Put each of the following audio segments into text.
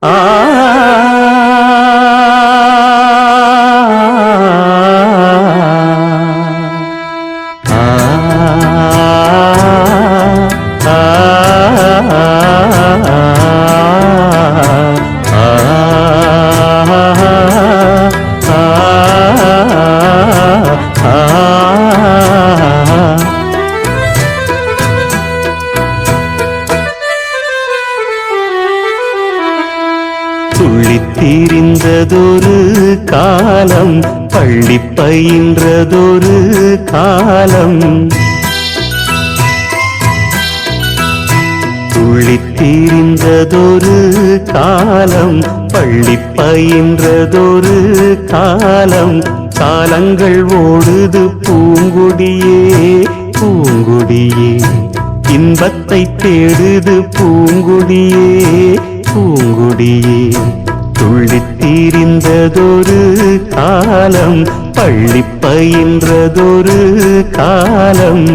ஆ துள்ளித்தீரிந்ததொரு காலம், பள்ளி பயின்றதொரு காலம். துள்ளித்தீரிந்ததொரு காலம், பள்ளி பயின்றதொரு காலம். காலங்கள் ஓடுது பூங்கொடியே பூங்கொடியே, இன்பத்தை தேடுது பூங்கொடியே பூங்கொடியே. துள்ளித்தீரிந்ததொரு காலம், பள்ளி பயின்றதொரு காலம்.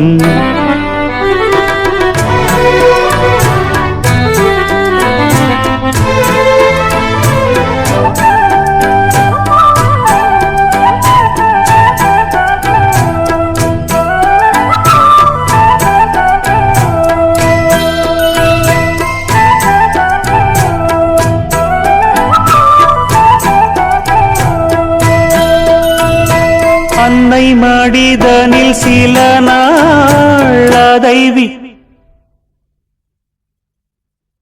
அன்னை மடிதனில் சில நாள்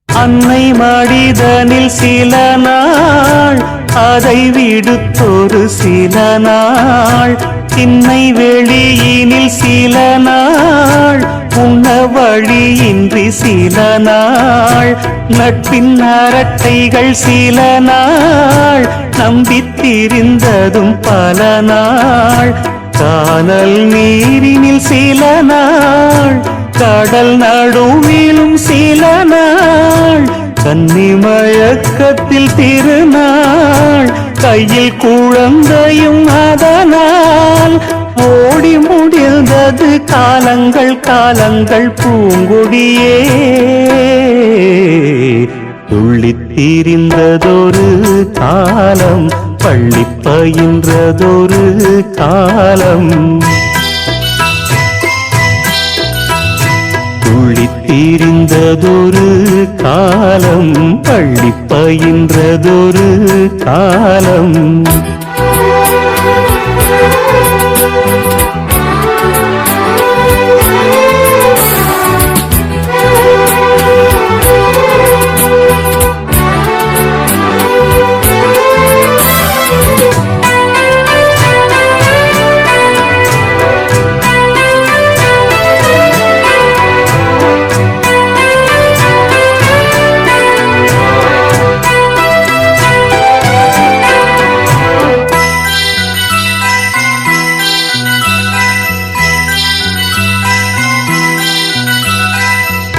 அன்னை மடிதனில் சில நாள் அதை விடுத்தொரு சில நாள். திண்ணை வெளியினில் சில நாள், உண்ண வழியின்றி சில நாள். நட்பின் அரட்டைகள் சில நாள், நம்பித்திருந்ததும் பல நாள். கானல் நீரினில் சில நாள், கடல் நடுவிலும் சில நாள். கன்னி மயக்கத்தில் திருநாள், கையில் குழந்தையும் அதனால். ஓடி முடிந்தது காலங்கள் காலங்கள் பூங்கொடியே. துள்ளித்தீரிந்ததொரு காலம், பள்ளி பயின்றதொரு காலம். துள்ளித்தீரிந்ததொரு காலம், பள்ளி பயின்றதொரு காலம்.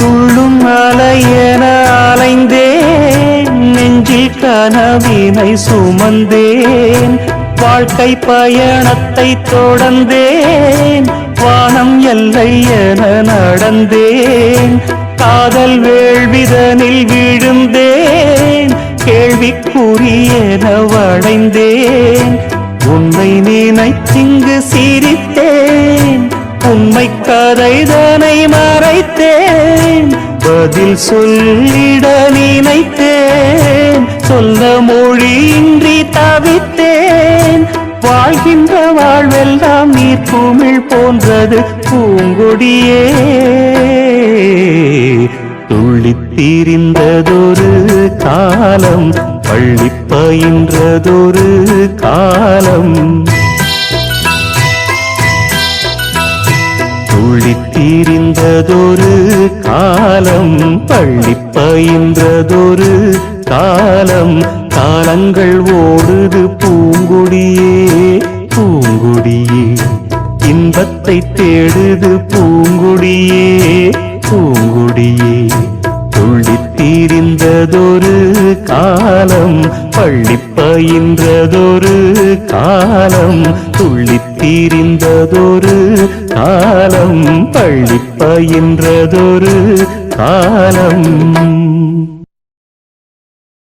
துள்ளும் அலையென அலைந்தேன், நெஞ்சில் கனவினை சுமந்தேன். வாழ்க்கை பயணத்தை தொடர்ந்தேன், வானம் எல்லை என நடந்தேன். காதல் வேள்விதனில் விழுந்தேன், கேள்விக்குரியென வளைந்தேன். உன்னை நினைத்திங்கு சிரித்தேன், உண்மை கதைதனை மறைத்தேன். பதில் சொல்லிட நினைத்தேன், சொல்ல மொழியின்றி தவித்தேன். வாழ்கின்ற வாழ்வெல்லாம் நீர்க்குமிழ் போன்றது பூங்கொடியே. துள்ளித்தீரிந்ததொரு காலம், பள்ளி பயின்றதொரு காலம். துள்ளித்தீரிந்ததொரு காலம், பள்ளி பயின்றதொரு காலம். காலங்கள் ஓடுது பூங்கொடியே பூங்கொடியே, இன்பத்தை தேடுது பூங்கொடியே பூங்கொடியே. துள்ளித்தீரிந்ததொரு காலம், பள்ளி பயின்றதொரு காலம். துள்ளித்தீரிந்ததொரு காலம், பள்ளி பயின்றதொரு காலம்.